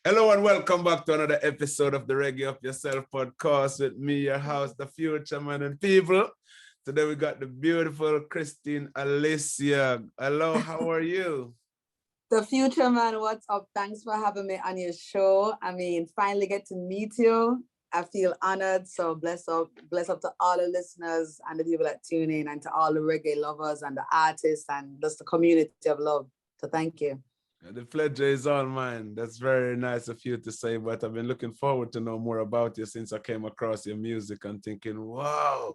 Hello and welcome back to another episode of the Reggae of Yourself podcast with me, your host, the Fuchaman and people. Today we got the beautiful Kristine Alicia. Hello, how are you? The Fuchaman, what's up? Thanks for having me on your show. Finally get to meet you. I feel honored. So bless up to all the listeners and the people that tune in, and to all the reggae lovers and the artists and just the community of love. So thank you. The pleasure is all mine. That's very nice of you to say, but I've been looking forward to know more about you since I came across your music and thinking, wow,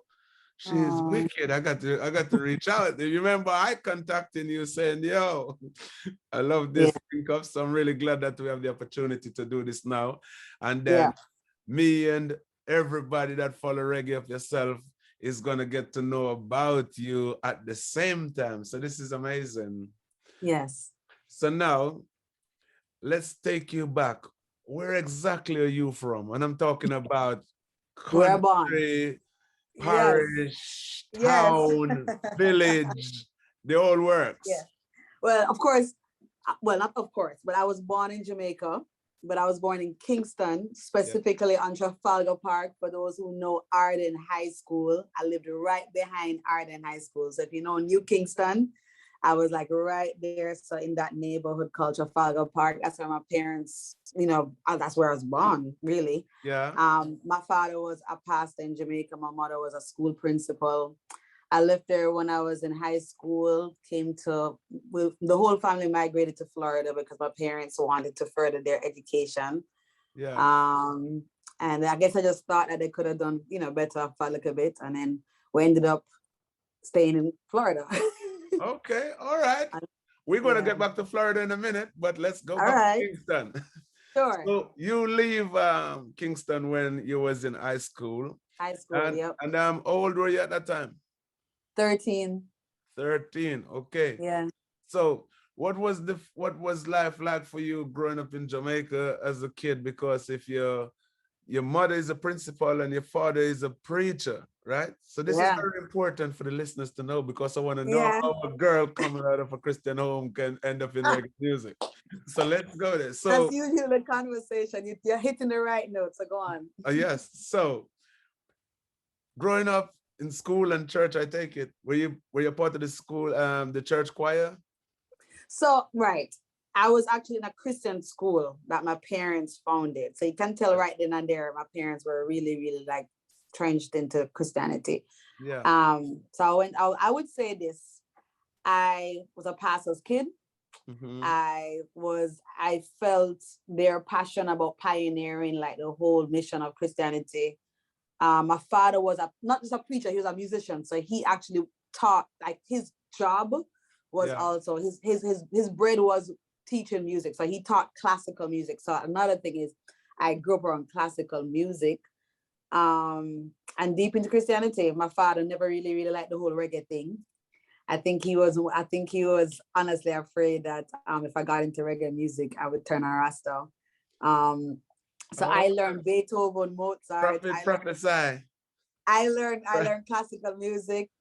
she's wicked. I got to reach out. You remember I contacting you saying, yo, I love this link up. So I'm really glad that we have the opportunity to do this now. And then me and everybody that follow Reggae of Yourself is gonna get to know about you at the same time. So this is amazing. Yes. So now, let's take you back. Where exactly are you from? And I'm talking about country, parish, town, village, the whole works. Yeah. Well, of course, not of course, but I was born in Jamaica, but I was born in Kingston, specifically on Trafalgar Park. For those who know Arden High School, I lived right behind Arden High School. So if you know New Kingston, I was like right there. So in that neighborhood called Trafalgar Park, that's where my parents, that's where I was born, really. Yeah. My father was a pastor in Jamaica. My mother was a school principal. I lived there when I was in high school, the whole family migrated to Florida because my parents wanted to further their education. Yeah. And I guess I just thought that they could have done, better for a little bit. And then we ended up staying in Florida. Okay, all right. We're going to get back to Florida in a minute, but let's go back to Kingston. Sure. So you leave Kingston when you was in high school. High school, yep. And how old were you at that time? 13. 13, okay. Yeah. So what was life like for you growing up in Jamaica as a kid? Because if your mother is a principal and your father is a preacher, right? So this is very important for the listeners to know, because I want to know how a girl coming out of a Christian home can end up in reggae music. So let's go there. So that's usually the conversation. You're hitting the right note, so go on. Yes. So growing up in school and church, I take it, were you part of the school, the church choir? So, right. I was actually in a Christian school that my parents founded. So you can tell right then and there, my parents were really, really like trenched into Christianity. Yeah. So I would say this. I was a pastor's kid. Mm-hmm. I felt their passion about pioneering like the whole mission of Christianity. My father was not just a preacher, he was a musician. So he actually taught, like his job was also his bread was teaching music. So he taught classical music. So another thing is I grew up around classical music, and deep into Christianity. My father never really, really liked the whole reggae thing. I think he was honestly afraid that if I got into reggae music, I would turn a Rasta. So I learned Beethoven, Mozart. Prophesy. I learned classical music,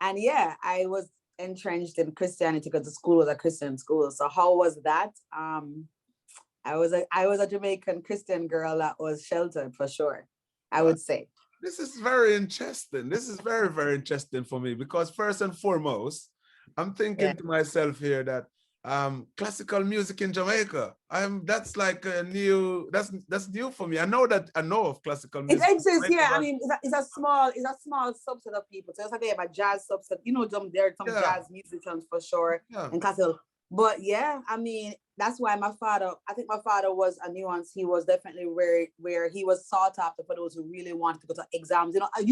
and I was entrenched in Christianity because the school was a Christian school. So how was that? I was a Jamaican Christian girl that was sheltered, for sure, I would say. This is very interesting. This is very, very interesting for me, because first and foremost, I'm thinking to myself here that classical music in Jamaica, that's like a new, that's new for me. I know of classical music. It exists, I mean, it's a small subset of people. So it's like they have a jazz subset. There are some jazz musicians for sure, and classical. But I mean, that's why I think my father was a nuance. He was definitely where he was sought after for those who really wanted to go to exams. I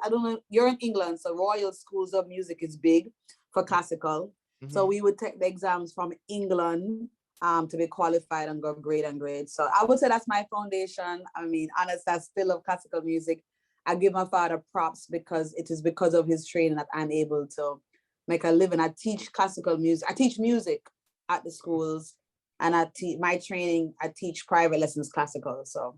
don't know, you're in England, so Royal Schools of Music is big for classical. Mm-hmm. So we would take the exams from England to be qualified and go grade and grade. So I would say that's my foundation. I mean, honestly, I still love classical music. I give my father props because it is because of his training that I'm able to make a living. I teach classical music. I teach music at the schools, and I teach private lessons classical. So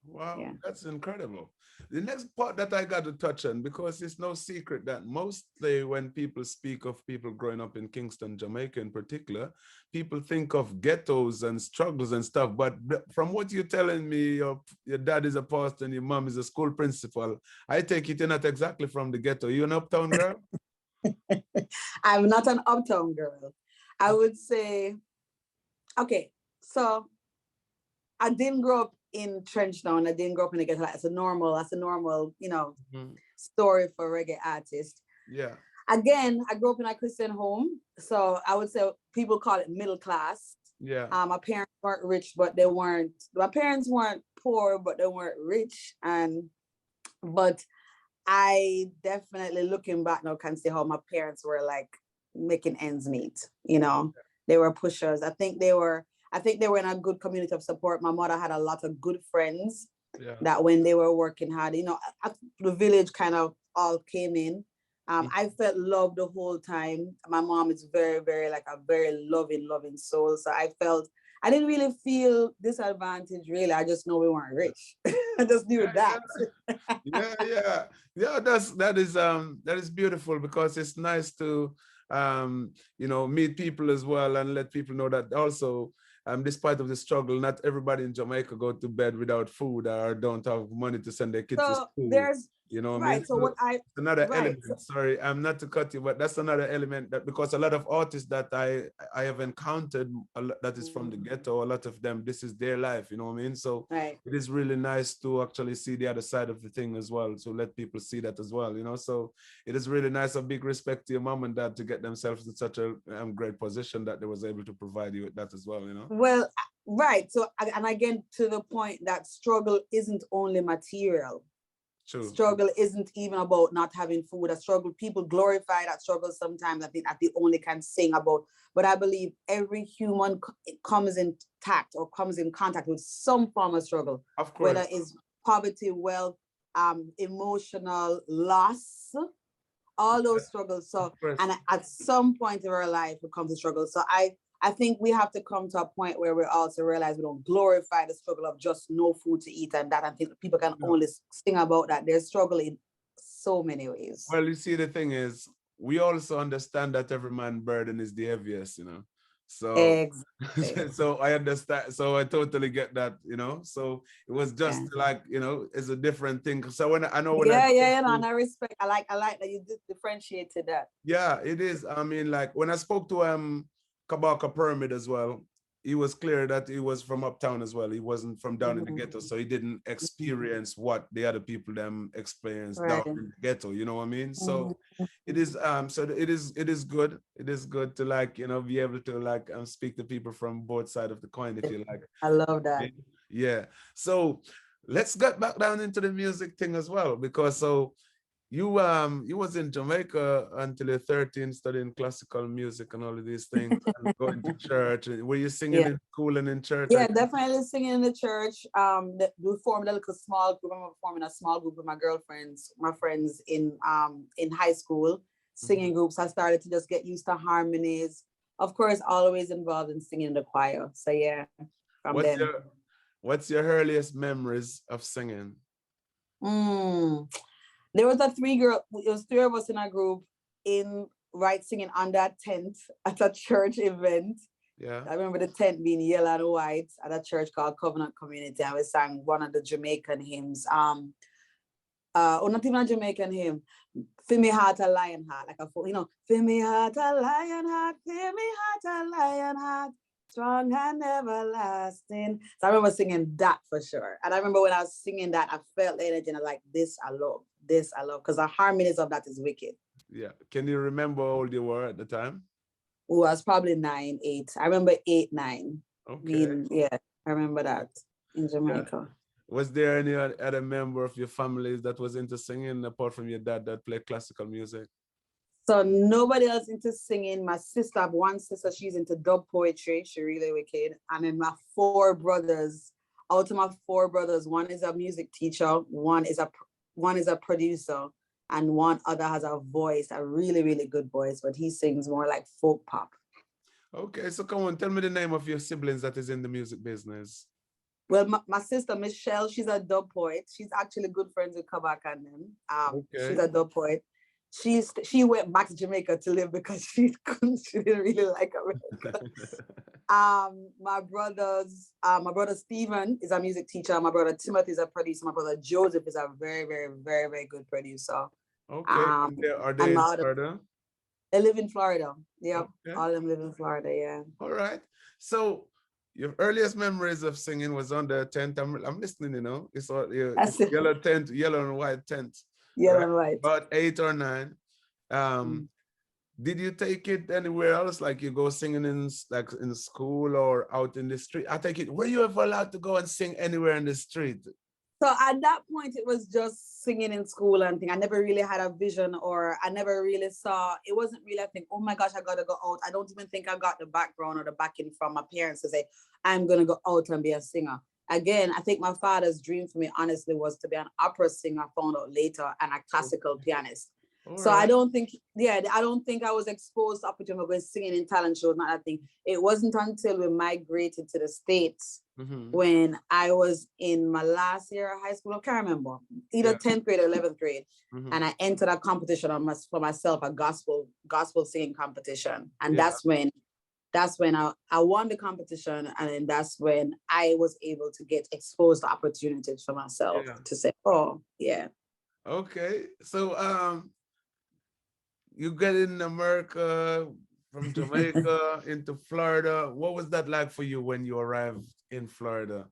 Wow, Yeah. that's incredible. The next part that I got to touch on, because it's no secret that mostly when people speak of people growing up in Kingston, Jamaica in particular, people think of ghettos and struggles and stuff. But from what you're telling me, your dad is a pastor and your mom is a school principal, I take it you're not exactly from the ghetto. You're an uptown girl? I'm not an uptown girl. I would say, okay, so I didn't grow up in Trenchtown. I didn't grow up in a ghetto. That's a normal, story for reggae artists. Yeah. Again, I grew up in a Christian home, so I would say people call it middle class. Yeah. My parents weren't rich, but they weren't. My parents weren't poor, but they weren't rich. But I definitely, looking back now, can see how my parents were like making ends meet. They were pushers. I think they were in a good community of support. My mother had a lot of good friends that when they were working hard, the village kind of all came in. I felt love the whole time. My mom is very, very, like a very loving soul. So I didn't really feel disadvantaged, really. I just know we weren't rich. I just knew that. Yeah. That is beautiful, because it's nice to meet people as well and let people know that also, despite of the struggle, not everybody in Jamaica go to bed without food or don't have money to send their kids to school. There's what I right. mean? So another element. Sorry, I'm not to cut you, but that's another element, that because a lot of artists that I have encountered that is from the ghetto, a lot of them, this is their life. You know what I mean? So it is really nice to actually see the other side of the thing as well, to let people see that as well. So it is really nice. A big respect to your mom and dad to get themselves in such a great position that they was able to provide you with that as well. Well, right. So, and again, to the point that struggle isn't only material. True. Struggle isn't even about not having food. A struggle, people glorify that struggle sometimes. I think that they only can sing about. But I believe every human comes in contact with some form of struggle. Of course. Whether it's poverty, wealth, emotional loss, all those struggles. So, and at some point in our life, it comes to struggle. So I think we have to come to a point where we also realize we don't glorify the struggle of just no food to eat and that. I think people can only sing about that. They're struggling so many ways. Well, you see, the thing is, we also understand that every man's burden is the heaviest, So, exactly. So I understand. So I totally get that, So it was just like, it's a different thing. So when I know when and I respect. I like that you differentiated that. Yeah, it is. I mean, like when I spoke to Kabaka Pyramid as well, he was clear that he was from uptown as well. He wasn't from down in the ghetto, so he didn't experience what the other people them experienced down in the ghetto. You know what I mean? So it is it is good. It is good to be able to speak to people from both sides of the coin, if you like. I love that. Yeah. So let's get back down into the music thing as well, because you was in Jamaica until you're 13, studying classical music and all of these things, and going to church. Were you singing in school and in church? Yeah, definitely singing in the church. We formed a little small group. I remember forming a small group with my friends in high school, singing groups. I started to just get used to harmonies. Of course, always involved in singing in the choir. So yeah, what's your earliest memories of singing? There was it was three of us in a group singing under a tent at a church event. Yeah. I remember the tent being yellow and white at a church called Covenant Community, and we sang one of the Jamaican hymns. Not even a Jamaican hymn. Fill me heart a lion heart, fill me heart a lion heart, fill me heart a lion heart, strong and everlasting. So I remember singing that for sure. And I remember when I was singing that, I felt the energy and I'm like, this I love, because the harmonies of that is wicked. Yeah. Can you remember how old you were at the time? Oh, I was probably 9, 8. I remember 8, 9. Okay. I remember that in Jamaica. Yeah. Was there any other member of your family that was into singing apart from your dad that played classical music? So nobody else into singing. My sister, I have one sister, she's into dub poetry. She's really wicked. And then my 4 brothers, out of my 4 brothers, one is a music teacher, one is a producer, and one other has a voice, a really, really good voice, but he sings more like folk pop. Okay, so come on, tell me the name of your siblings that is in the music business. Well, my sister Michelle, she's a dub poet. She's actually good friends with Kabak and them. She's a dub poet. She went back to Jamaica to live because she didn't really like America. My brother Stephen is a music teacher. My brother Timothy is a producer. My brother Joseph is a very, very, very, very good producer. Okay. Are they in Florida? They live in Florida. Yep. Okay. All of them live in Florida, yeah. All right. So your earliest memories of singing was on the tent. I'm listening, you know. It's yellow tent, yellow and white tent. Yellow and white. About 8 or 9. Did you take it anywhere else? Like you go singing in school or out in the street? I take it, were you ever allowed to go and sing anywhere in the street? So at that point, it was just singing in school and thing. I never really had a vision, or I never really saw, it wasn't really a thing, oh my gosh, I gotta go out. I don't even think I got the background or the backing from my parents to say, I'm gonna go out and be a singer. Again, I think my father's dream for me, honestly, was to be an opera singer, I found out later, and a classical pianist. So I don't think I was exposed to opportunity of going singing in talent shows, not that thing. It wasn't until we migrated to the States when I was in my last year of high school, I can't remember, either 10th grade or 11th grade. And I entered a competition for myself, a gospel singing competition. And that's when I won the competition. And then that's when I was able to get exposed to opportunities for myself to say, oh, yeah. Okay. So, you get in America from Jamaica into Florida. What was that like for you when you arrived in Florida?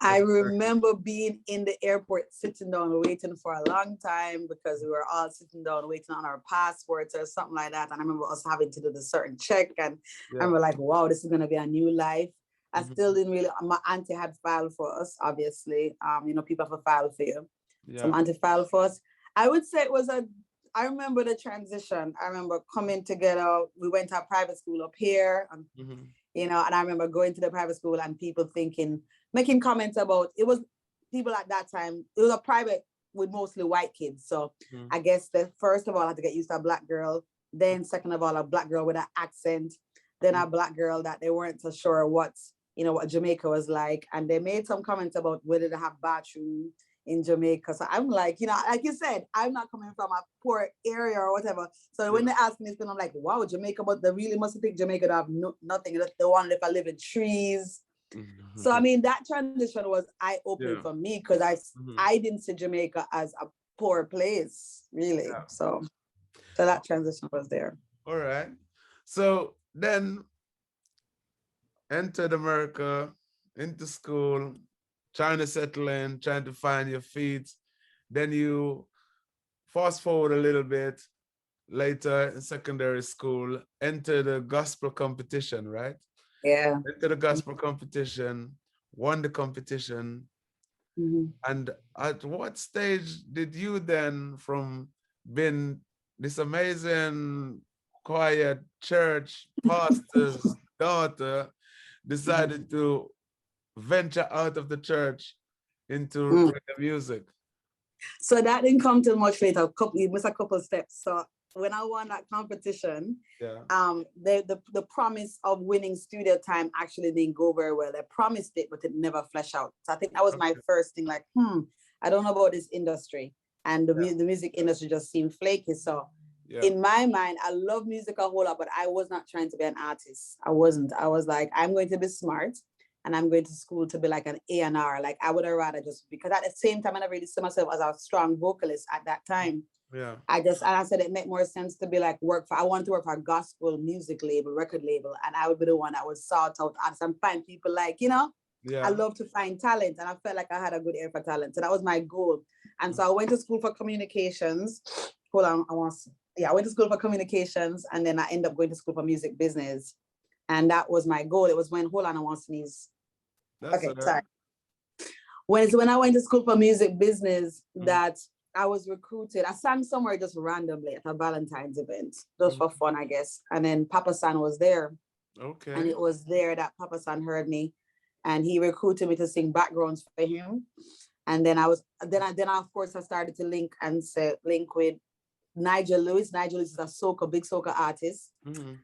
I remember being in the airport, sitting down, waiting for a long time because we were all sitting down, waiting on our passports or something like that. And I remember us having to do the certain check. And I remember like, wow, this is going to be a new life. I still didn't really, my auntie had filed for us, obviously. You know, people have to file for you. So my auntie filed for us. I would say I remember the transition. I remember coming together. We went to a private school up here, and, you know, and I remember going to the private school and people making comments about, it was people at that time, it was a private with mostly white kids. So I guess that first of all, I had to get used to a black girl. Then second of all, a black girl with an accent. Then a black girl that they weren't so sure what Jamaica was like. And they made some comments about whether they have bathroom in Jamaica. So I'm like, you know, like you said, I'm not coming from a poor area or whatever. So when they ask me this, I'm like, wow, Jamaica, but they really must think Jamaica to have nothing. They want if I live in trees. So I mean, that transition was eye-opening for me because I didn't see Jamaica as a poor place, really. So that transition was there. All right. So then entered America, into school, trying to settle in, trying to find your feet. Then you fast forward a little bit later in secondary school, enter the gospel competition, right? Yeah. Enter the gospel competition, won the competition. And at what stage did you then, from being this amazing, quiet church pastor's daughter, decided to venture out of the church into reggae music? So that didn't come till much later. You missed a couple of steps. So when I won that competition, the promise of winning studio time actually didn't go very well. They promised it, but it never fleshed out. So I think that was my first thing, like, I don't know about this industry. And the music industry just seemed flaky. So in my mind, I love music a whole lot, but I was not trying to be an artist. I wasn't. I was like, I'm going to be smart and I'm going to school to be like an A&R. Like I would have rather just, because at the same time, I never really saw myself as a strong vocalist at that time. I said it made more sense to be like I wanted to work for a gospel music label, record label, and I would be the one that would sort out artists and find people like, you know, I love to find talent, and I felt like I had a good ear for talent. So that was my goal. And so I went to school for communications. I went to school for communications, and then I ended up going to school for music business. And that was my goal. It was when, I want to sneeze. Sorry. When I went to school for music business, that I was recruited. I sang somewhere just randomly at a Valentine's event, just for fun, I guess. And then Papasan was there. Okay. And it was there that Papasan heard me, and he recruited me to sing backgrounds for him. And then of course I started to link with Nigel Lewis. Nigel Lewis is a big soca artist,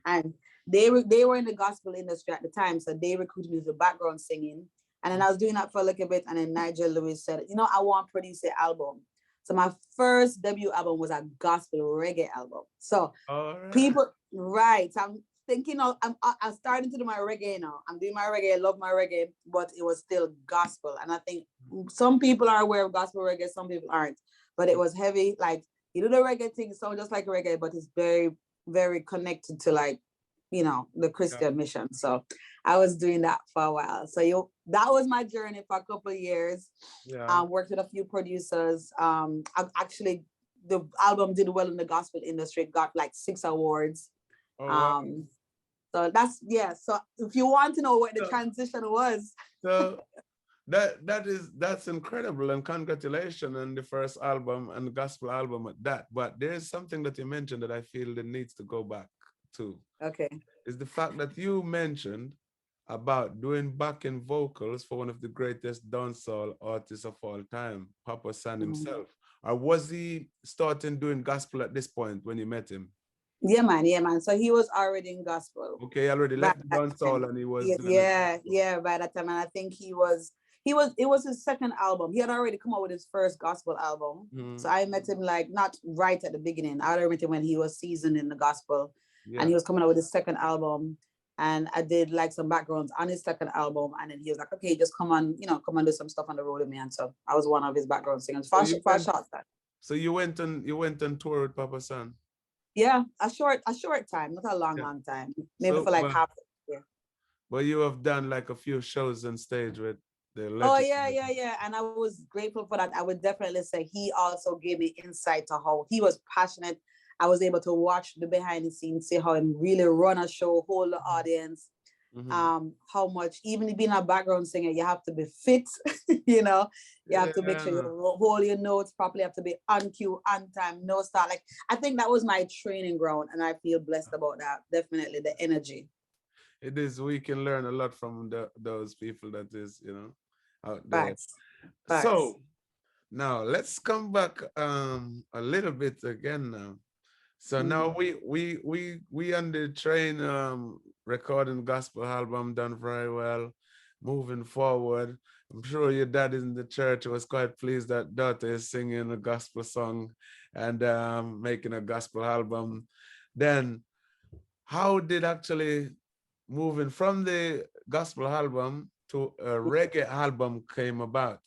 and they were in the gospel industry at the time, so they recruited me to background singing. And then I was doing that for a little bit, and then Nigel Lewis said, you know, I want to produce an album. So my first debut album was a gospel reggae album. So people, right. So I'm thinking of, I'm starting to do my reggae now. I'm doing my reggae, I love my reggae, but it was still gospel. And I think some people are aware of gospel reggae, some people aren't. But it was heavy, like, you do the reggae thing, so just like reggae, but it's very, very connected to, like, you know, the Christian mission. So I was doing that for a while. So that was my journey for a couple of years. Worked with a few producers. Actually, the album did well in the gospel industry, got like 6 awards. So that's, so if you want to know what the transition was. So that's incredible, and congratulations on the first album and the gospel album at that. But there's something that you mentioned that I feel that needs to go back to. Okay. Is the fact that you mentioned about doing backing vocals for one of the greatest dancehall artists of all time, Papasan himself. Or was he starting doing gospel at this point when you met him? Yeah, man. So he was already in gospel. Okay, he already left dancehall and he was doing by that time. And I think it was his second album. He had already come out with his first gospel album. So I met him like not right at the beginning. I already met him when he was seasoned in the gospel. And he was coming out with his second album. And I did like some backgrounds on his second album. And then he was like, okay, just come on do some stuff on the road with me. And so I was one of his background singers for a short time. So you went on tour with Papasan? Yeah, a short time, not a long time. Maybe for like half a year. But you have done like a few shows on stage with the legend. Oh yeah. And I was grateful for that. I would definitely say he also gave me insight to how he was passionate. I was able to watch the behind the scenes, see how he really run a show, hold the audience, how much, even being a background singer, you have to be fit, you have to make sure you hold your notes properly, you have to be on cue, on time, no start. Like, I think that was my training ground, and I feel blessed about that. Definitely the energy. It is, we can learn a lot from those people that is, out there. Facts. So now let's come back a little bit again now. So now we on the train recording gospel album, done very well, moving forward. I'm sure your dad in the church was quite pleased that daughter is singing a gospel song and making a gospel album. Then how did actually moving from the gospel album to a reggae album came about?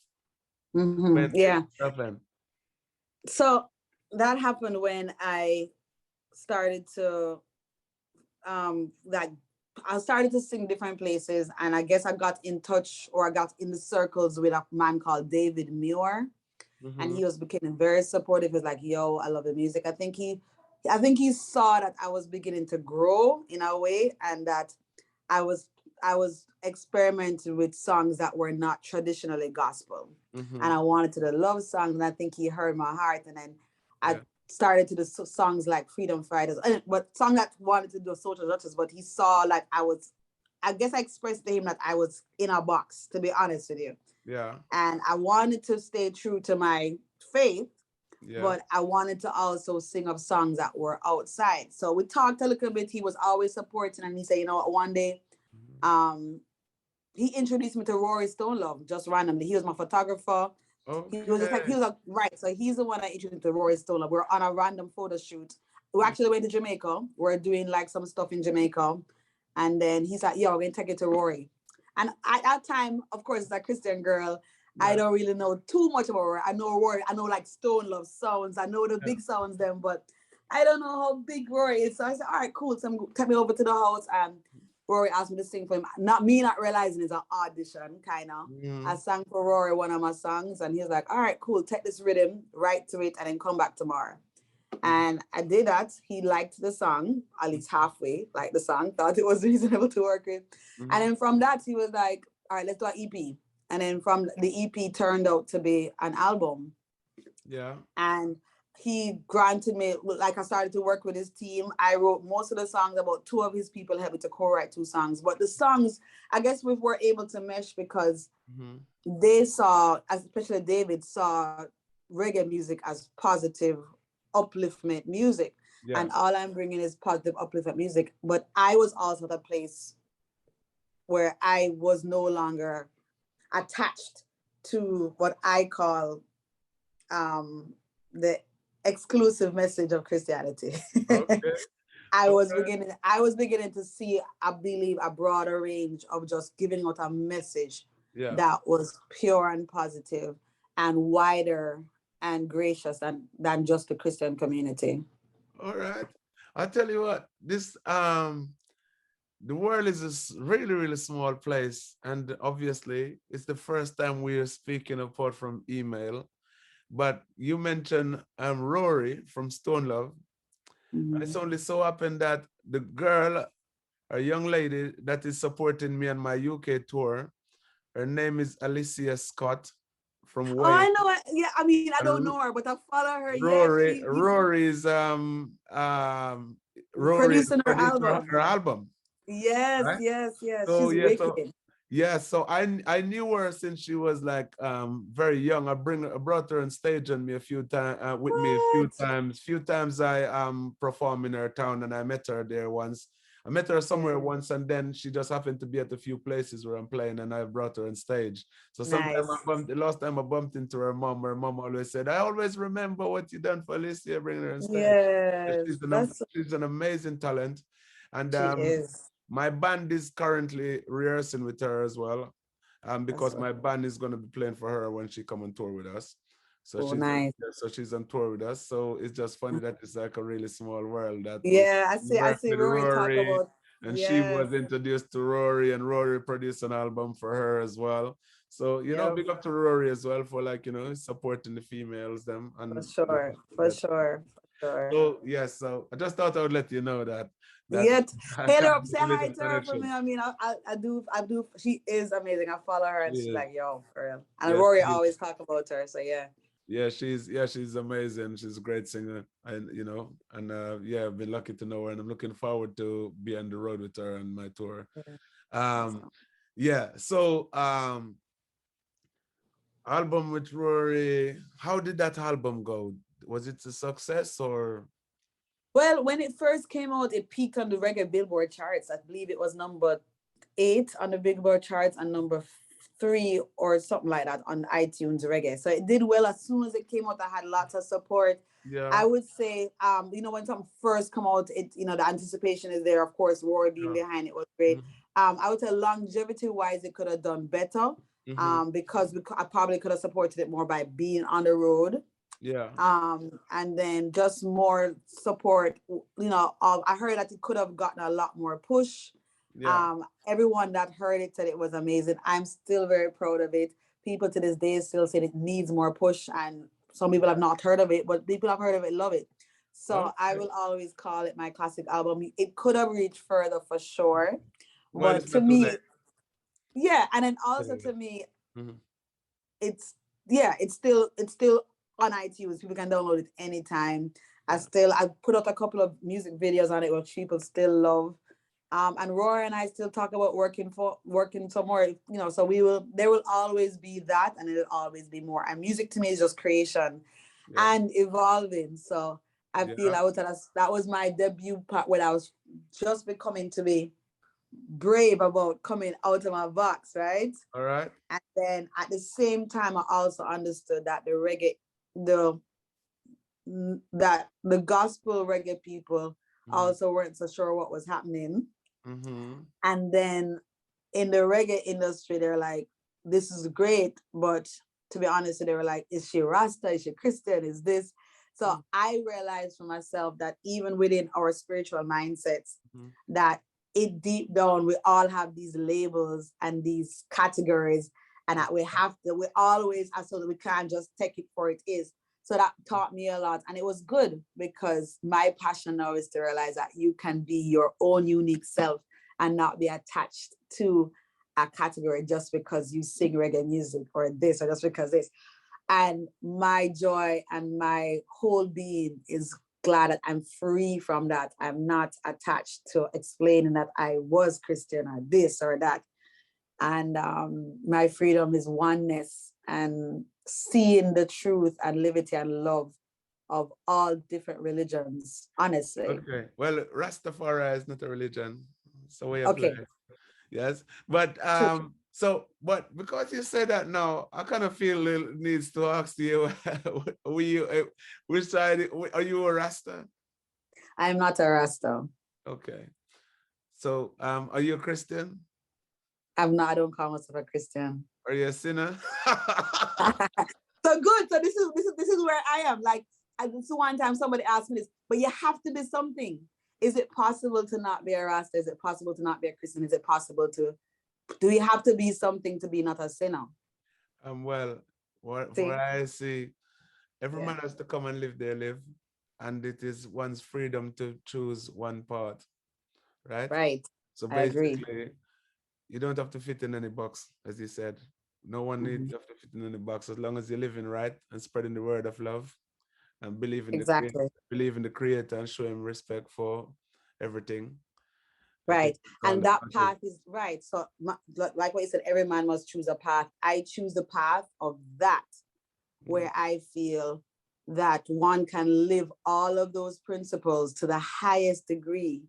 So that happened when I started to I started to sing different places, and I guess I got in touch, or I got in the circles with a man called David Muir, and he was becoming very supportive. He was like, yo, I love the music. I think he saw that I was beginning to grow in a way, and that I was experimenting with songs that were not traditionally gospel, and I wanted to do love songs, and I think he heard my heart, and then I started to do songs like Freedom Fighters, but song that wanted to do social justice, but he saw like I guess I expressed to him that I was in a box, to be honest with you. Yeah. And I wanted to stay true to my faith, but I wanted to also sing of songs that were outside. So we talked a little bit. He was always supporting, and he said, you know what, one day, he introduced me to Rory Stonelove just randomly. He was my photographer. Okay. He was like, right. So he's the one that introduced me to Rory Stonelove. We're on a random photo shoot. We actually went to Jamaica. We're doing like some stuff in Jamaica. And then he's like, yo, we're going to take it to Rory. And at that time, of course, as a Christian girl, I don't really know too much about Rory. I know Rory. I know like Stonelove sounds. I know the big sounds then, but I don't know how big Rory is. So I said, all right, cool. So take me over to the house, and Rory asked me to sing for him. Not realizing it's an audition, kind of. I sang for Rory one of my songs, and he was like, all right, cool, take this rhythm, write to it, and then come back tomorrow. And I did that. He liked the song, at least halfway, liked the song, thought it was reasonable to work with. And then from that, he was like, all right, let's do an EP. And then from the EP turned out to be an album. Yeah. And he granted me, like I started to work with his team. I wrote most of the songs. About 2 of his people helped me to co-write 2 songs. But the songs, I guess we were able to mesh because they saw, especially David, saw reggae music as positive upliftment music. Yeah. And all I'm bringing is positive upliftment music. But I was also at a place where I was no longer, attached to what I call the exclusive message of Christianity. Okay. I was beginning to see, I believe, a broader range of just giving out a message that was pure and positive and wider and gracious than just the Christian community. All right. I'll tell you what, this the world is a really, really small place. And obviously it's the first time we are speaking apart from email. But you mentioned Rory from Stone Love. And it's only so happened that the girl, a young lady that is supporting me on my UK tour, her name is Alicia Scott from Wales. Oh, I know. Yeah, I mean, I don't know her, but I follow her. Rory, Rory's producing her album. Yes, right? yes. So, she's wicked. So I knew her since she was like very young. I brought her on stage on me a few times with me a few times. Few times I performed in her town and I met her there once. I met her somewhere once, and then she just happened to be at a few places where I'm playing, and I brought her on stage. So sometimes the last time I bumped into her mom always said, "I always remember what you done for Alicia, bringing her on stage." Yes, she's an amazing talent, and she is. My band is currently rehearsing with her as well, because my band is going to be playing for her when she come on tour with us. So she's on tour with us. So it's just funny that it's like a really small world. That I see Rory talk about. And she was introduced to Rory, and Rory produced an album for her as well. So, big up to Rory as well for supporting the females them. And for sure. So so I just thought I would let you know that. Hit her up, say hi to her for me. I mean, I do. She is amazing. I follow her, and she's like, yo, for real. And Rory always talk about her. So yeah, she's amazing. She's a great singer, and I've been lucky to know her, and I'm looking forward to be on the road with her on my tour. So album with Rory, how did that album go? Was it a success or? Well, when it first came out, it peaked on the Reggae Billboard charts. I believe it was number 8 on the Billboard charts and number 3 or something like that on iTunes Reggae. So it did well as soon as it came out. I had lots of support. Yeah. I would say, when something first come out, it the anticipation is there. Of course, Rory being behind it was great. I would say longevity wise, it could have done better. Because I probably could have supported it more by being on the road. Yeah. And then just more support. I heard that it could have gotten a lot more push. Yeah. Everyone that heard it said it was amazing. I'm still very proud of it. People to this day still say it needs more push, and some people have not heard of it, but people have heard of it love it. So I will always call it my classic album. It could have reached further for sure, but to me, and then also to me, it's still on iTunes. People can download it anytime. I put out a couple of music videos on it which people still love. And Rory and I still talk about working some more, so there will always be that, and it'll always be more. And music to me is just creation and evolving. So I feel that was my debut part when I was just becoming to be brave about coming out of my box, right? All right. And then at the same time, I also understood that the reggae, that the gospel reggae people also weren't so sure what was happening. And then in the reggae industry, they're like, this is great, but to be honest, they were like, is she Rasta? Is she Christian? Is this? So I realized for myself that even within our spiritual mindsets, that deep down, we all have these labels and these categories, and that we always, so that we can't just take it for it is. So that taught me a lot, and it was good because my passion now is to realize that you can be your own unique self and not be attached to a category just because you sing reggae music or this, or just because this. And my joy and my whole being is glad that I'm free from that. I'm not attached to explaining that I was Christian or this or that. And my freedom is oneness and seeing the truth and liberty and love of all different religions, honestly. Okay. Well, Rastafari is not a religion. So we apply. Yes. But So, but because you said that now, I kind of feel it needs to ask you, which side, are you a Rasta? I'm not a Rasta. Okay. So, are you a Christian? I don't call myself a Christian. Are you a sinner? So good. So this is where I am. Like, so one time somebody asked me this, but you have to be something. Is it possible to not be a Rasta? Is it possible to not be a Christian? Is it possible to, do you have to be something to be not a sinner? Well, what I see, every man has to come and live their live, and it is one's freedom to choose one path, right? Right. So I agree. basically, you don't have to fit in any box, as you said. No one needs to fit in any box as long as you're living right and spreading the word of love and believe in the creator and show him respect for everything. Right. And that path is right. So like what you said, every man must choose a path. I choose the path of that, where I feel that one can live all of those principles to the highest degree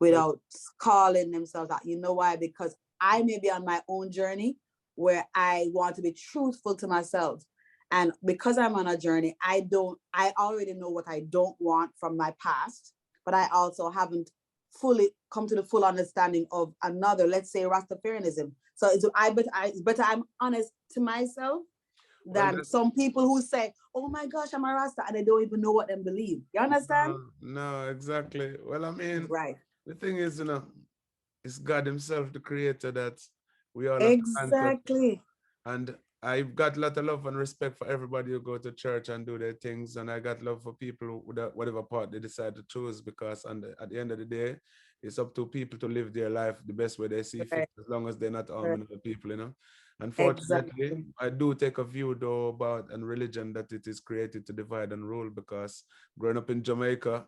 without calling themselves out. You know why? Because I may be on my own journey where I want to be truthful to myself. And because I'm on a journey, I already know what I don't want from my past, but I also haven't fully come to the full understanding of another, let's say Rastafarianism. So it's better I'm honest to myself than some people who say, oh my gosh, I'm a Rasta, and they don't even know what they believe. You understand? No, exactly. Well, I mean, right. The thing is, it's God himself, the creator, that we all have to anchor. Exactly. And I've got a lot of love and respect for everybody who go to church and do their things. And I got love for people with whatever part they decide to choose, because at the end of the day, it's up to people to live their life the best way they see fit, as long as they're not harming other people. Unfortunately, exactly. I do take a view though about and religion that it is created to divide and rule, because growing up in Jamaica,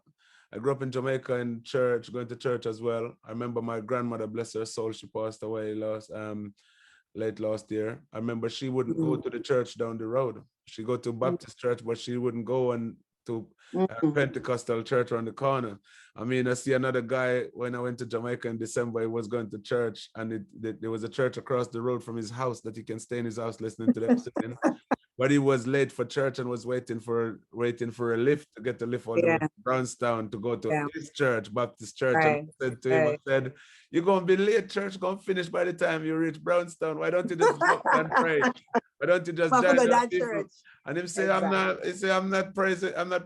I grew up in Jamaica in church, going to church as well. I remember my grandmother, bless her soul, she passed away late last year. I remember she wouldn't go to the church down the road. She'd go to Baptist church, but she wouldn't go and to Pentecostal church around the corner. I mean, I see another guy when I went to Jamaica in December, he was going to church, and there was a church across the road from his house that he can stay in his house listening to them singing. But he was late for church and was waiting for a lift to get the lift all the way to Brownstown to go to his church, Baptist church. And I said to him, I said, you're going to be late, church going to finish by the time you reach Brownstown. Why don't you just walk and pray? Why don't you just join those people? Church. And him say, I'm not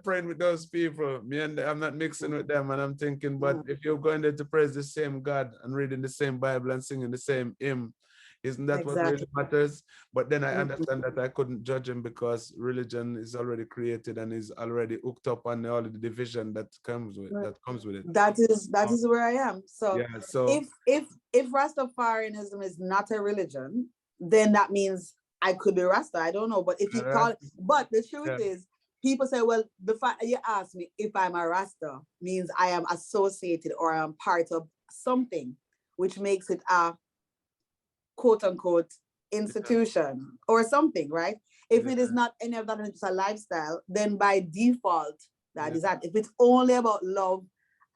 praying with those people. I'm not mixing with them. And I'm thinking, but if you're going there to praise the same God and reading the same Bible and singing the same hymn, isn't that what really matters? But then I understand that I couldn't judge him, because religion is already created and is already hooked up on all of the division that comes with it. That is where I am. So, yeah, so if Rastafarianism is not a religion, then that means I could be Rasta. I don't know. But if you call it, but the truth is, people say, well, the fact you ask me if I'm a Rasta means I am associated or I'm part of something, which makes it a quote unquote institution or something, right? If it is not any of that and it's a lifestyle, then by default, that is that. If it's only about love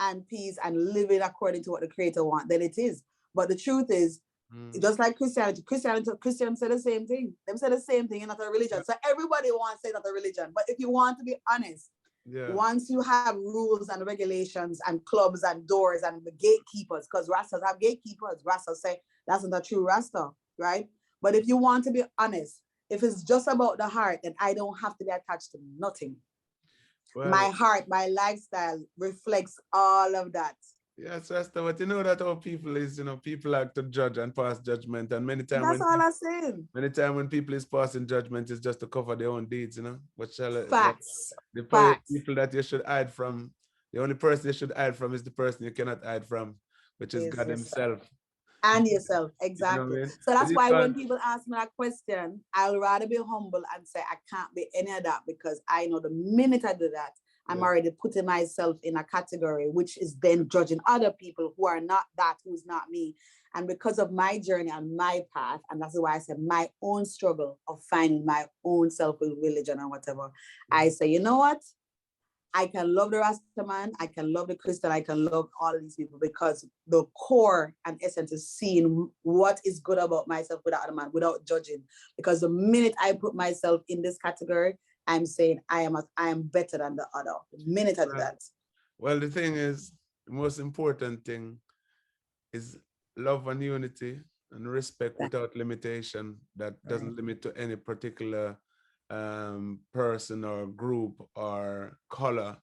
and peace and living according to what the creator wants, then it is. But the truth is, just like Christians say the same thing. Them say the same thing, and not a religion. So everybody wants to say not a religion. But if you want to be honest, once you have rules and regulations and clubs and doors and the gatekeepers, because Rastas have gatekeepers, Rastas say that's not a true Rasta, right? But if you want to be honest, if it's just about the heart, then I don't have to be attached to nothing. Well, my heart, my lifestyle reflects all of that. Yes, Rasta, but you know that our people is, people like to judge and pass judgment, and many times that's all I'm saying. Many times when people is passing judgment, it's just to cover their own deeds, What shall Facts. The people that you should hide from, the only person you should hide from is the person you cannot hide from, which is God himself. And yourself, exactly. I mean? So that's why when people ask me that question, I'll rather be humble and say I can't be any of that, because I know the minute I do that, I'm already putting myself in a category, which is then judging other people who are not that, who's not me. And because of my journey and my path, and that's why I said my own struggle of finding my own self with religion and whatever, I say, you know what? I can love the Rasta man, I can love the Christian, I can love all of these people because the core and essence is seeing what is good about myself with the other man without judging. Because the minute I put myself in this category, I'm saying I am better than the other. The minute I do that. Well, the thing is, the most important thing is love and unity and respect without limitation that doesn't limit to any particular person or group or color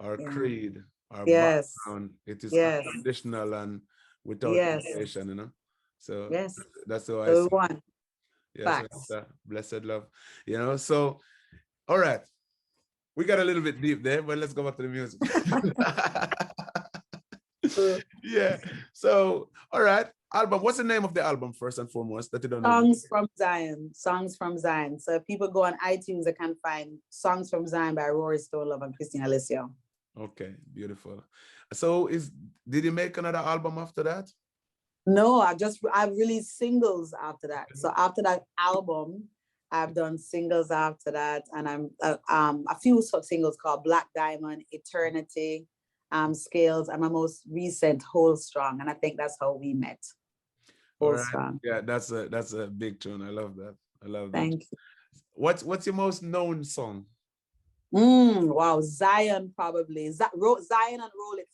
or creed or background. It is unconditional and without limitation, you know. So that's how I see it. Yes, blessed love, you know. So, all right, we got a little bit deep there, but let's go back to the music. Yeah. So, all right. Album. What's the name of the album first and foremost that you don't know? Songs from Zion. Songs from Zion. So if people go on iTunes, they can find Songs from Zion by Rory Love and Kristine Alicia. Okay, beautiful. So did you make another album after that? No, I've released singles after that. So after that album, I've done singles after that, and I'm a few singles called Black Diamond, Eternity, Scales, and my most recent Hold Strong, and I think that's how we met. Hold Strong. Yeah, that's a big tune. I love that. I love that. Thank you. What's your most known song? Wow, Zion probably. Zion and Roll It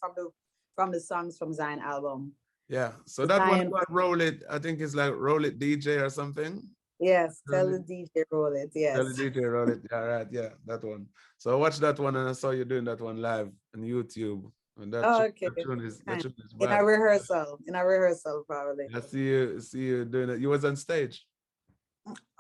from the Songs from Zion album. Yeah, so that Zion one, Roll It, I think it's like Roll It DJ or something. Yes, tell the DJ roll it. Yes. Tell the DJ roll it. Yeah, right. Yeah, that one. So I watched that one and I saw you doing that one live on YouTube. And that tune is bad. In a rehearsal, probably. I see you doing it. You was on stage.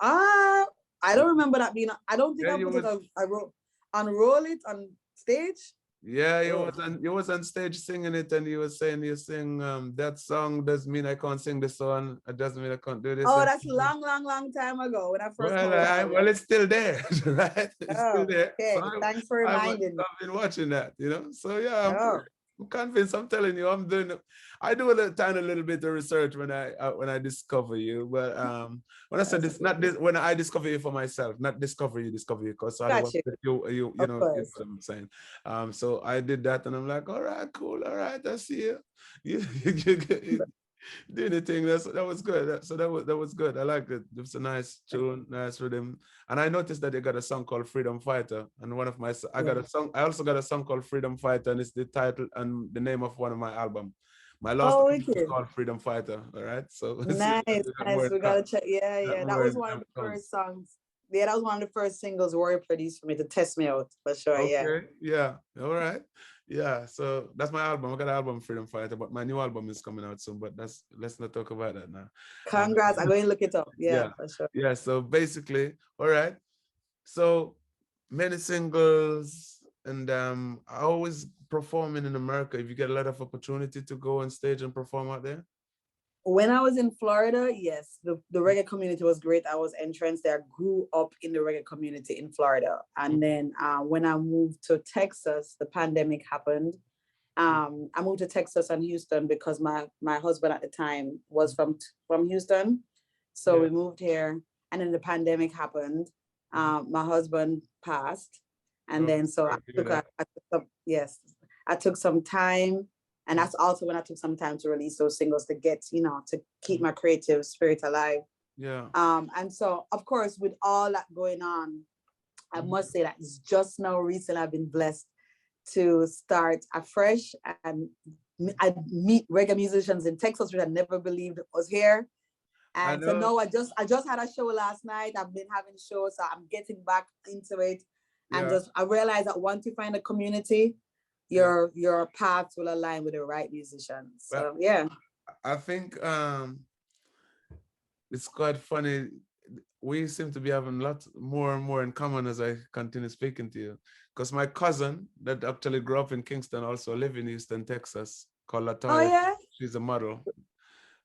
I don't remember that being. I don't think I put it on Roll It on stage. Yeah, you was on stage singing it, and you were saying you sing that song doesn't mean I can't sing this one. It doesn't mean I can't do this. Oh, that's long time ago when I first. Well, it's still there, right? It's still there. Okay, so thanks for reminding me. I've been watching that, you know. So yeah, I'm convinced. I'm telling you, I do a tiny little bit of research when I discover you, but when I said this, when I discover you for myself, not discover you, because I want you know what I'm saying. So I did that, and I'm like, all right, cool, all right, I see you. You doing the thing. That was good. So that was good. I liked it. It was a nice tune, nice rhythm. And I noticed that they got a song called Freedom Fighter. And I also got a song called Freedom Fighter, and it's the title and the name of one of my album. My last album is called Freedom Fighter. All right. So nice. We gotta check. Yeah. That was one of the first songs. Yeah, that was one of the first singles Rory produced for me to test me out, for sure. Okay. Yeah. All right. Yeah, so that's my album. I got an album, Freedom Fighter, but my new album is coming out soon. But let's not talk about that now. Congrats! I'm going to look it up. Yeah, for sure. Yeah. So basically, all right. So many singles, and I always performing in America. If you get a lot of opportunity to go on stage and perform out there. When I was in Florida, yes, the reggae community was great. I was entrenched there. I grew up in the reggae community in Florida. And then when I moved to Texas, the pandemic happened. I moved to Texas and Houston because my husband at the time was from Houston. So we moved here, and then the pandemic happened. My husband passed. And then so I took some time. And that's also when I took some time to release those singles to get, to keep my creative spirit alive. Yeah. And so, of course, with all that going on, I must say that it's just now recently I've been blessed to start afresh and I meet reggae musicians in Texas, which I never believed was here. And so now I just had a show last night. I've been having shows, so I'm getting back into it. And I realized that once you find a community, your paths will align with the right musicians. So I think it's quite funny. We seem to be having lots more and more in common as I continue speaking to you. Because my cousin that actually grew up in Kingston also live in Houston, Texas, called Latoya. Oh yeah? She's a model.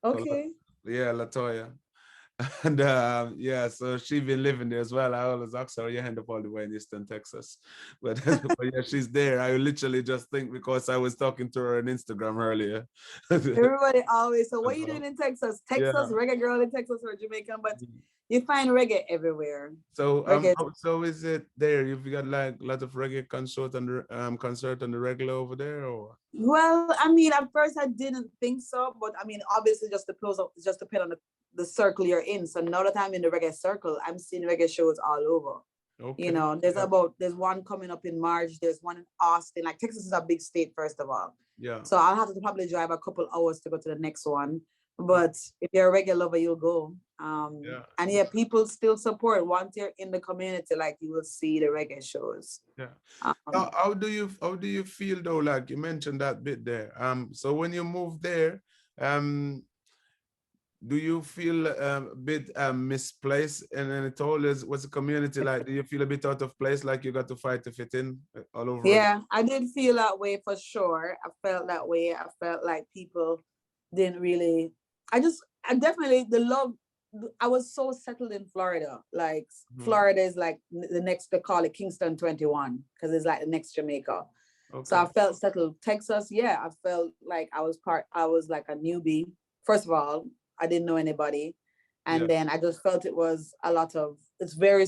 Okay. Latoya. And yeah, so she been living there as well. I always ask her, you end up all the way in Eastern Texas. But, but yeah, she's there. I literally just think because I was talking to her on Instagram earlier. Everybody always, so what are you doing in Texas? Texas, yeah. reggae girl in Texas or Jamaican, but you find reggae everywhere. So reggae. so is it there? You've got like a lot of reggae concert on the regular over there, or? Well, I mean, at first I didn't think so, but I mean, obviously, just just depend on the circle you're in. So now that I'm in the reggae circle, I'm seeing reggae shows all over. Okay. You know, there's one coming up in March. There's one in Austin. Like Texas is a big state, first of all. Yeah. So I'll have to probably drive a couple hours to go to the next one. But if you're a reggae lover, you'll go. And yeah, people still support. Once you're in the community, like you will see the reggae shows. Yeah. How do you feel though? Like you mentioned that bit there. So when you move there, do you feel a bit misplaced and then it all is what's the community like? Do you feel a bit out of place, like you got to fight to fit in all over? Yeah, I did feel that way for sure. I felt that way. I felt like people didn't really, I definitely, the love, I was so settled in Florida. Like Florida is like the next, they call it Kingston 21 because it's like the next Jamaica. Okay. So I felt settled. Texas, yeah, I felt like I was like a newbie. First of all, I didn't know anybody. And then I just felt it was a lot of, it's very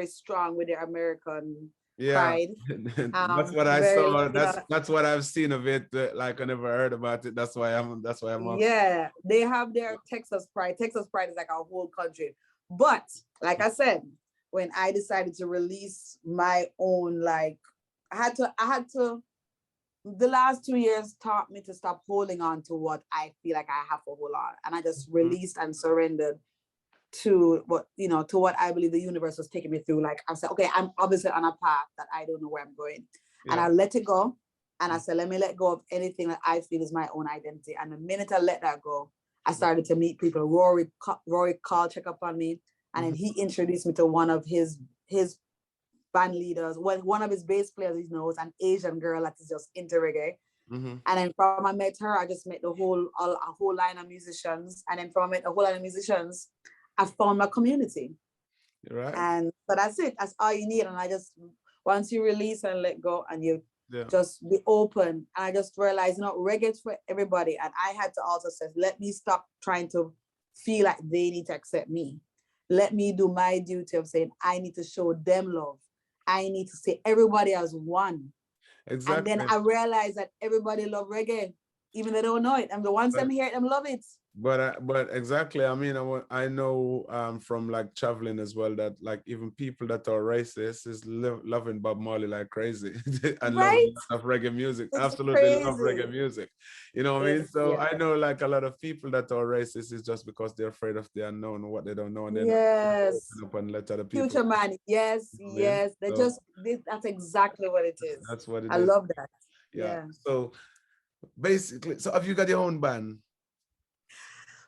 strong with the American pride. That's what I saw. That's what I've seen of it. Like I never heard about it. That's why I'm yeah, they have their Texas pride. Texas pride is like our whole country. But like I said, when I decided to release my own, like I had to the last 2 years taught me to stop holding on to what I feel like I have to hold on. And I just released and surrendered to what, to what I believe the universe was taking me through. Like I said, okay, I'm obviously on a path that I don't know where I'm going. And I let it go. And I said, let me let go of anything that I feel is my own identity. And the minute I let that go, I started to meet people. Rory called, check up on me. And then he introduced me to one of his band leaders, one of his bass players he knows, an Asian girl that is just into reggae. And then from I met her, I just met a whole line of musicians. And then from I met a whole line of musicians, I found my community. Right. And so that's it. That's all you need. And I just, once you release and let go and you just be open. And I just realized, reggae is for everybody. And I had to also say, let me stop trying to feel like they need to accept me. Let me do my duty of saying, I need to show them love. I need to see everybody as one. Exactly. And then I realized that everybody love reggae, even they don't know it. And the ones that hear it, them love it. But exactly, I mean, I know from like traveling as well that like even people that are racist is loving Bob Marley like crazy and loving reggae music. It's absolutely crazy. Love reggae music. You know what I mean? So I know like a lot of people that are racist is just because they're afraid of the unknown or what they don't know, and then open up and let other people. Fuchaman, yes. They just that's exactly what it is. That's what it is. I love that. Yeah. So basically, so have you got your own band?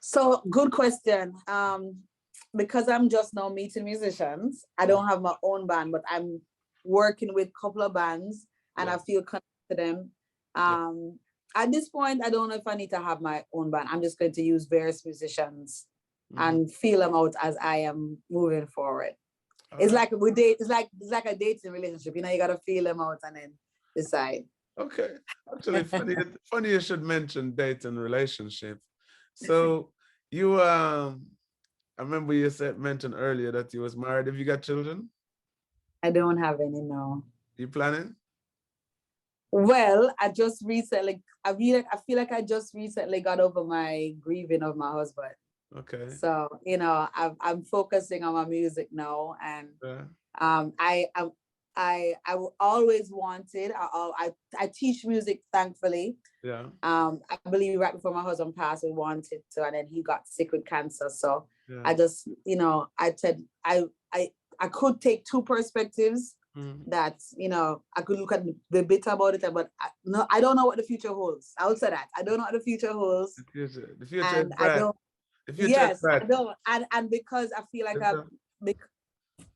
So good question. Because I'm just now meeting musicians, I don't have my own band, but I'm working with a couple of bands and I feel connected to them. At this point, I don't know if I need to have my own band. I'm just going to use various musicians and feel them out as I am moving forward. It's like we date. It's like a dating relationship. You got to feel them out and then decide. Okay. Actually, funny you should mention dating relationship. So you I remember you mentioned earlier that you was married. Have you got children? I don't have any, no. You planning? Well, I just recently, I feel like I just recently got over my grieving of my husband. Okay. So, I'm focusing on my music now, and I always wanted. I teach music, thankfully. Yeah. I believe right before my husband passed, we wanted to, and then he got sick with cancer. So I just, I said I could take two perspectives. That I could look at the bit about it, but I don't know what the future holds. I would say that I don't know what the future holds. The future and is bright. I don't. Yes, I don't, and because I feel like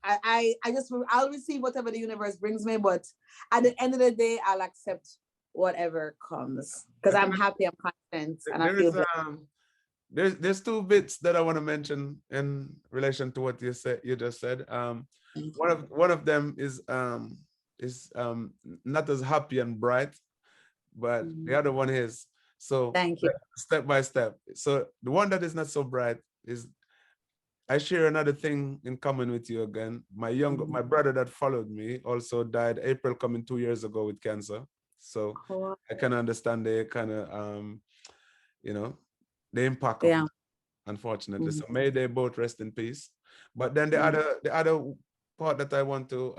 I'll receive whatever the universe brings me, but at the end of the day, I'll accept whatever comes because I'm happy, I'm content, and I feel there's two bits that I want to mention in relation to what you just said. One of them is not as happy and bright, but the other one is. So thank you. Step by step. So the one that is not so bright is I share another thing in common with you again. My brother that followed me also died April coming 2 years ago with cancer. So I can understand the kind of the impact of that, unfortunately. So may they both rest in peace. But then the other part that I want to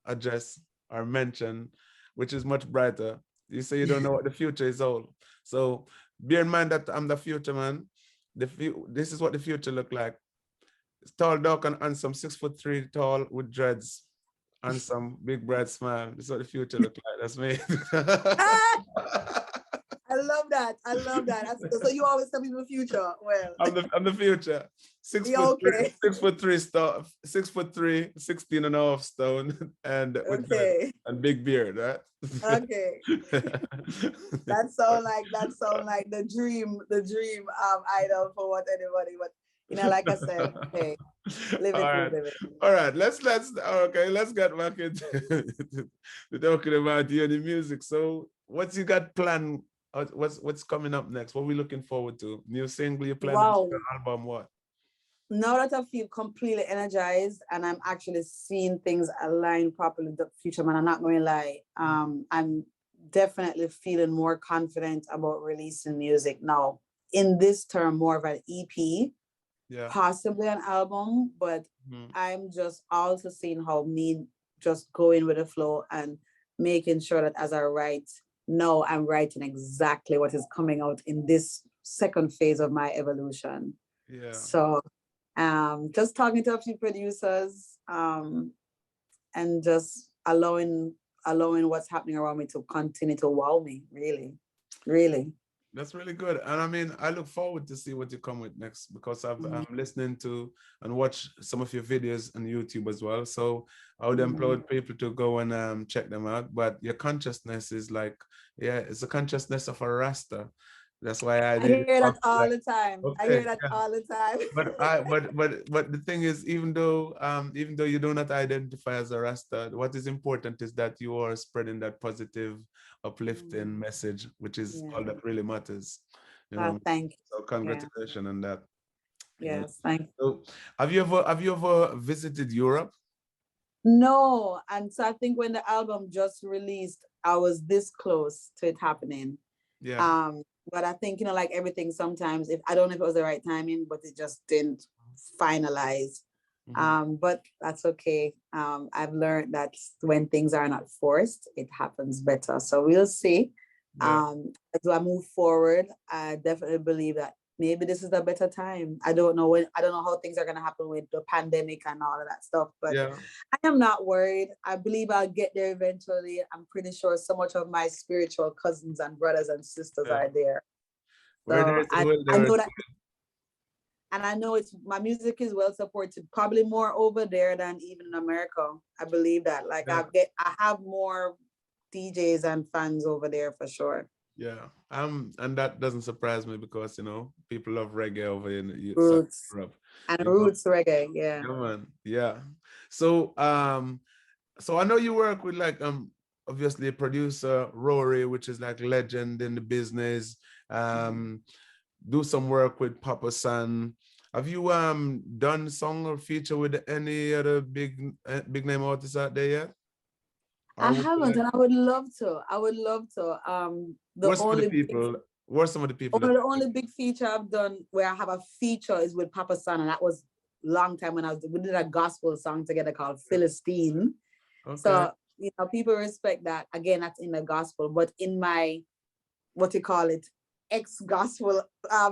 address or mention, which is much brighter. You say you don't know what the future is all. So bear in mind that I'm the future man. This is what the future look like. It's tall, dark, and handsome, 6'3" tall with dreads, handsome, big bright smile. This is what the future look like. That's me. I love that. I love that. So you always tell me the future. Well, I'm the future. 6'3", 6'3", 16 and a half stone, and with and big beard, right? Okay. that sound like the dream idol for what anybody. But like I said, hey, live it. All right. Let's get back into talking about you and the music. So, what's you got planned? What's coming up next? What are we looking forward to? New single you planning? Wow. Album? What? Now that I feel completely energized and I'm actually seeing things align properly with the future, man, I'm not going to lie. I'm definitely feeling more confident about releasing music now. In this term, more of an EP, possibly an album, but I'm just also seeing how me just going with the flow and making sure that as I write, no, I'm writing exactly what is coming out in this second phase of my evolution. Yeah. So just talking to a few producers and just allowing what's happening around me to continue to wow me, really. That's really good. And I mean, I look forward to see what you come with next because I'm listening to and watch some of your videos on YouTube as well. So I would implore people to go and check them out. But your consciousness is like, it's a consciousness of a Rasta. That's why I hear that all the time. Okay, I hear that all the time. but the thing is, even though you do not identify as a Rasta, what is important is that you are spreading that positive, uplifting message, which is all that really matters. Thank you. So congratulations on that. Yes, thank you. So have you ever visited Europe? No, and so I think when the album just released, I was this close to it happening. Yeah. But I think, like everything, sometimes if I don't know if it was the right timing, but it just didn't finalize. But that's okay. I've learned that when things are not forced, it happens better. So we'll see. As I move forward, I definitely believe that maybe this is a better time. I don't know how things are gonna happen with the pandemic and all of that stuff, but I am not worried. I believe I'll get there eventually. I'm pretty sure so much of my spiritual cousins and brothers and sisters are there. So I know that, and I know my music is well supported, probably more over there than even in America. I believe that. Like I have more DJs and fans over there for sure. Yeah, and that doesn't surprise me because people love reggae over in Roots Europe. And roots reggae, yeah. So so I know you work with like obviously a producer Rory, which is like legend in the business. Do some work with Papasan. Have you done song or feature with any other big name artists out there yet? I haven't, and I would love to. What's some of the people? The only big feature I've done where I have a feature is with Papasan, and that was a long time when we did a gospel song together called Philistine. Okay. So people respect that. Again, that's in the gospel, but in my ex-gospel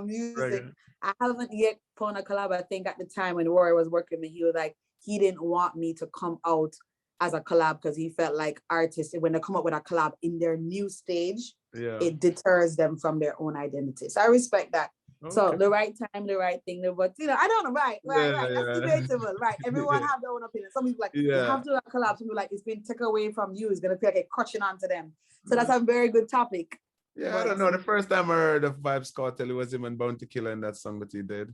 music, I haven't yet found a collab. I think at the time when Rory was working with me, he was like, he didn't want me to come out as a collab because he felt like artists, when they come up with a collab in their new stage, it deters them from their own identity. So I respect that. Okay. So the right time, the right thing, but I don't know, right. That's debatable, right? Everyone have their own opinion. Some people like, you have to do a collab. Some people like, it's been taken away from you. It's gonna feel like a crushing onto them. So that's a very good topic. Yeah, I don't know. The first time I heard of Vibes Cartel, it was him and Bounty Killer in that song that he did.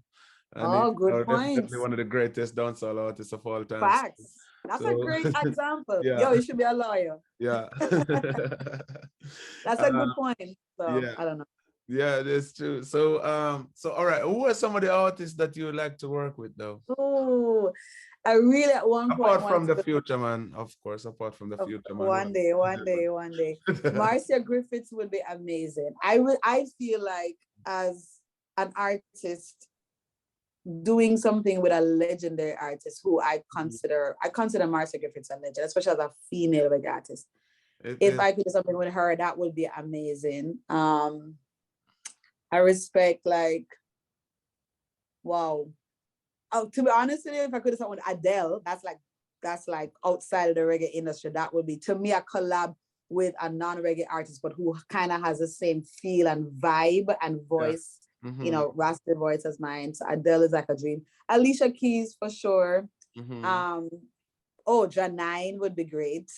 And he's good definitely points. one of the greatest dancehall artists of all time. Facts. That's a great example. Yeah. Yo, you should be a lawyer. Yeah. That's a good point. So yeah. I don't know. Yeah, that's true. So all right, who are some of the artists that you would like to work with though? Oh, I really at one point Apart from wanted the to Fuchaman, of course, apart from the Fuchaman. one day. Marcia Griffiths would be amazing. I feel like as an artist doing something with a legendary artist who I consider Marcia Griffiths a legend, especially as a female reggae artist. If I could do something with her, that would be amazing. I respect wow. Oh, to be honest with you, if I could do something with Adele, that's like outside of the reggae industry. That would be to me a collab with a non-reggae artist, but who kind of has the same feel and vibe and voice, you know, Rasta voice as mine. So Adele is like a dream. Alicia Keys for sure. Janine would be great.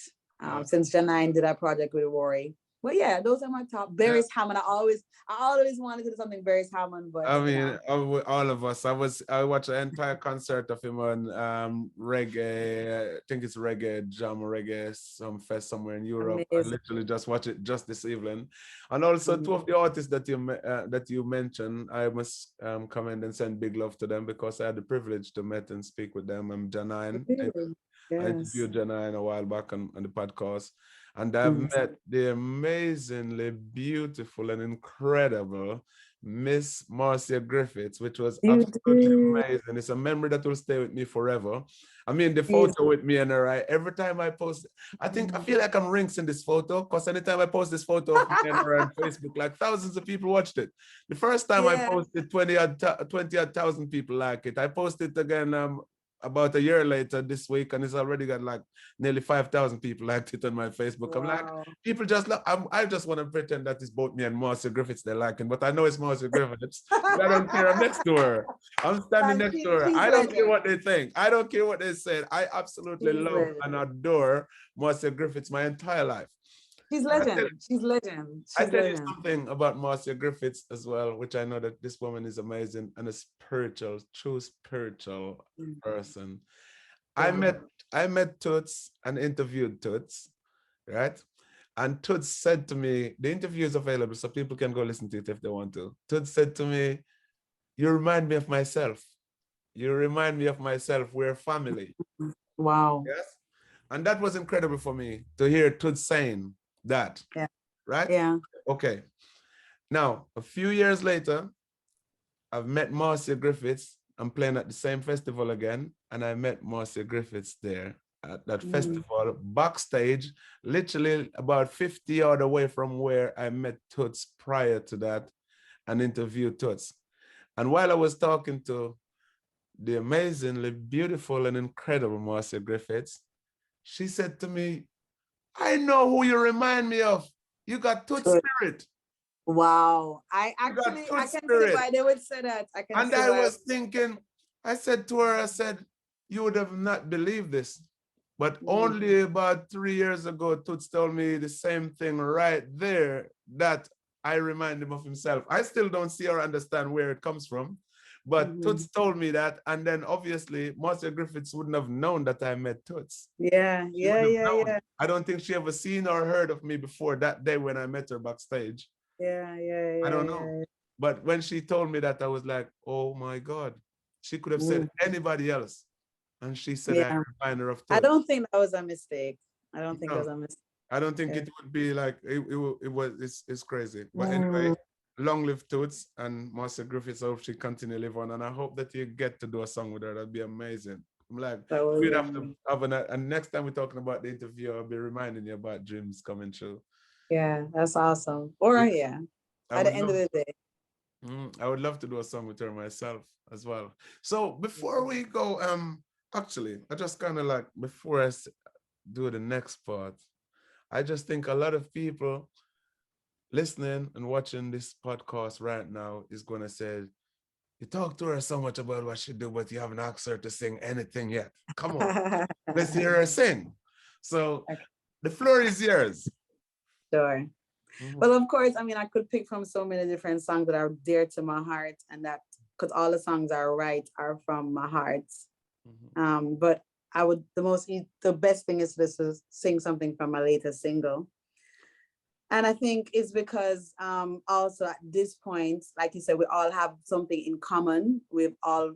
Since Janine did a project with Rory. But yeah, those are my top. Barry's Hammond. I always wanted to do something Barry's Hammond, but I mean, all of us. I watched an entire concert of him on reggae. I think it's reggae jam or reggae some fest somewhere in Europe. Amazing. I literally just watched it just this evening. And also two of the artists that you mentioned, I must comment and send big love to them because I had the privilege to meet and speak with them. I'm Janine. I interviewed Janine a while back on the podcast. And I've met the amazingly beautiful and incredible Miss Marcia Griffiths, which was absolutely amazing. It's a memory that will stay with me forever. I mean, the photo with me and her, every time I post, I feel like I'm Rinks in this photo because anytime I post this photo of me and her on Facebook, like thousands of people watched it. The first time I posted 20,000 people like it. I posted again about a year later this week, and it's already got like nearly 5,000 people liked it on my Facebook. I'm like, people just love, I just want to pretend that it's both me and Marcia Griffiths they're liking, but I know it's Marcia Griffiths. I don't care. I'm next to her. I'm standing next to her. I don't care what they think. I don't care what they say. I absolutely love and adore Marcia Griffiths my entire life. She's legend. She's legend. I tell you something about Marcia Griffiths as well, which I know that this woman is amazing and a true spiritual person. I met Toots and interviewed Toots, right? And Toots said to me, the interview is available so people can go listen to it if they want to. Toots said to me, you remind me of myself. You remind me of myself. We're family. Wow. Yes. And that was incredible for me to hear Toots saying that. Yeah. Right? Yeah. Okay. Now, a few years later, I've met Marcia Griffiths. I'm playing at the same festival again, and I met Marcia Griffiths there at that festival, backstage, literally about 50 yards away from where I met Toots prior to that and interviewed Toots. And while I was talking to the amazingly beautiful and incredible Marcia Griffiths, she said to me, I know who you remind me of. You got Toots spirit. Wow. I can see why they would say that. I was thinking, I said to her, I said, you would have not believed this. But only about 3 years ago, Toots told me the same thing right there, that I remind him of himself. I still don't see or understand where it comes from. But Toots told me that, and then obviously Marcia Griffiths wouldn't have known that I met Toots. Yeah. I don't think she ever seen or heard of me before that day when I met her backstage. Yeah. I don't know. But when she told me that, I was like, oh my God. She could have said anybody else. And she said, I remind her of Toots. I don't think that was a mistake. I don't think it would be like, it's crazy. But anyway, long live Toots and Marcia Griffiths. I hope she continue to live on. And I hope that you get to do a song with her. That'd be amazing. I'm like, we'd have to have and next time we're talking about the interview, I'll be reminding you about dreams coming true. Yeah, that's awesome. Or at the end of the day. I would love to do a song with her myself as well. So before we go, actually, I just kind of like, before I do the next part, I just think a lot of people listening and watching this podcast right now is going to say, you talk to her so much about what she do, but you haven't asked her to sing anything yet. Come on, let's hear her sing. So the floor is yours. Sure. Well, of course, I mean, I could pick from so many different songs that are dear to my heart, and that because all the songs are from my heart. But I would the best thing is to sing something from my latest single. And I think it's because also at this point, like you said, we all have something in common. We've all,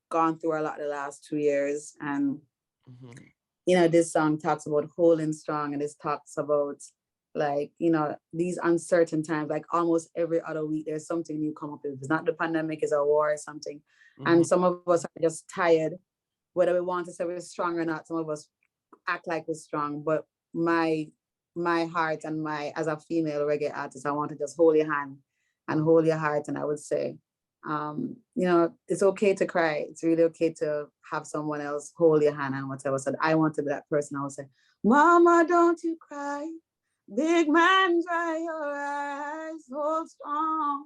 gone through a lot the last 2 years. And, this song talks about holding strong, and this talks about like, these uncertain times, like almost every other week, there's something new come up. If it's not the pandemic, it's a war or something. And some of us are just tired, whether we want to say we're strong or not. Some of us act like we're strong, but my heart and as a female reggae artist, I want to just hold your hand and hold your heart. And I would say, it's okay to cry. It's really okay to have someone else hold your hand and whatever. So I want to be that person. I would say, Mama, don't you cry. Big man, dry your eyes. Hold strong,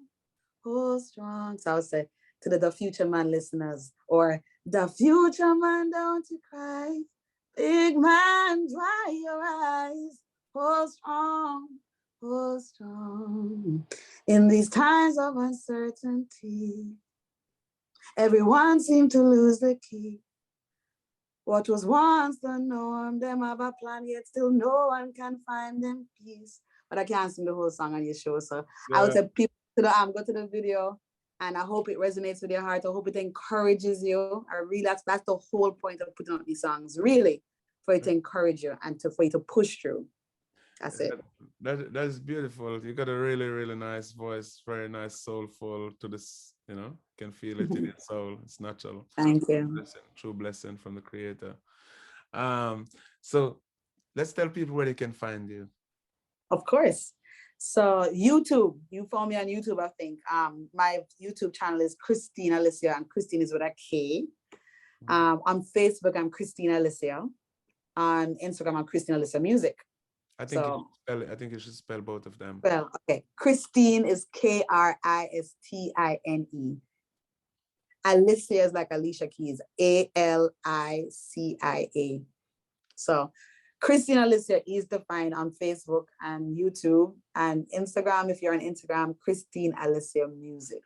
hold strong. So I would say to the Fuchaman listeners, or the Fuchaman, don't you cry. Big man, dry your eyes. Hold strong, hold strong. In these times of uncertainty, everyone seemed to lose the key. What was once the norm, them have a plan, yet still no one can find them peace. But I can't sing the whole song on your show, so I would tell people to go to the video, and I hope it resonates with your heart. I hope it encourages you. That's the whole point of putting out these songs, really, for it to encourage you and for you to push through. That's it. That's beautiful. You got a really, really nice voice, very nice, soulful to this, can feel it in your soul. It's natural. Thank you. True blessing from the Creator. So let's tell people where they can find you. Of course. So YouTube, you found me on YouTube, I think. My YouTube channel is Kristine Alicia, and Kristine is with a K. On Facebook, I'm Kristine Alicia. On Instagram, I'm Kristine Alicia Music. I think you should spell both of them. Well, okay. Kristine is Kristine. Alicia is like Alicia Keys, Alicia. So Kristine Alicia is defined on Facebook and YouTube, and Instagram. If you're on Instagram, Kristine Alicia Music.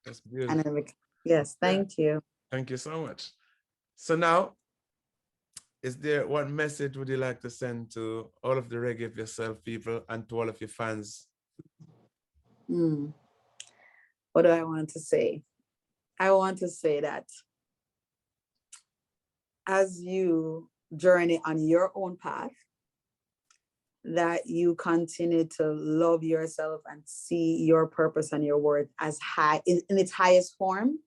That's beautiful. Yes, thank you. Thank you so much. So now, what message would you like to send to all of the Reggae of Yourself people and to all of your fans? What do I want to say? I want to say that as you journey on your own path, that you continue to love yourself and see your purpose and your worth as high in its highest form,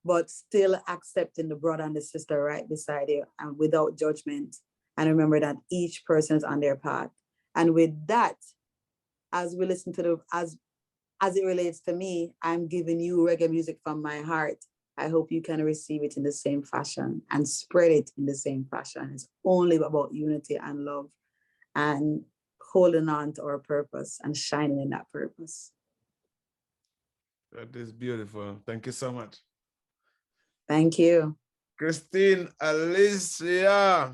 but still accepting the brother and the sister right beside you and without judgment. And remember that each person is on their path. And with that, as we listen to as it relates to me, I'm giving you reggae music from my heart. I hope you can receive it in the same fashion and spread it in the same fashion. It's only about unity and love and holding on to our purpose and shining in that purpose. That is beautiful. Thank you so much. Thank you. Kristine Alicia.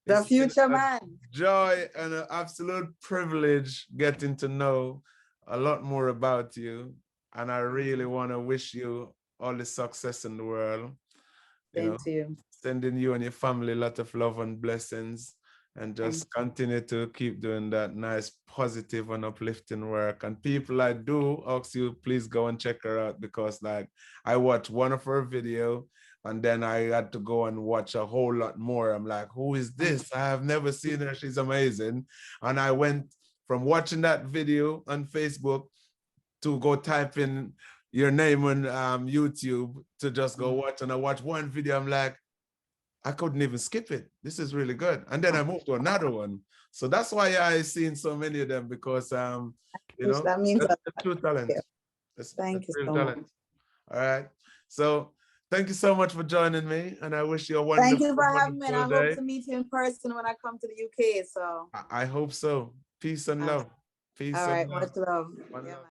The Fuchaman. Joy and an absolute privilege getting to know a lot more about you. And I really want to wish you all the success in the world. Thank you. Sending you and your family a lot of love and blessings. And just continue to keep doing that nice, positive and uplifting work. And people, I do ask you, please go and check her out, because I watched one of her video and then I had to go and watch a whole lot more. I'm like, who is this? I have never seen her. She's amazing. And I went from watching that video on Facebook to go type in your name on YouTube to just go watch. And I watched one video. I'm like, I couldn't even skip it. This is really good. And then I moved to another one. So that's why I've seen so many of them, because, that means that's the true talent. Thank you so much. All right. So thank you so much for joining me. And I wish you a wonderful day. Thank you for having me. And I hope to meet you in person when I come to the UK. So I hope so. Peace and love. Peace and love. All right. Much love.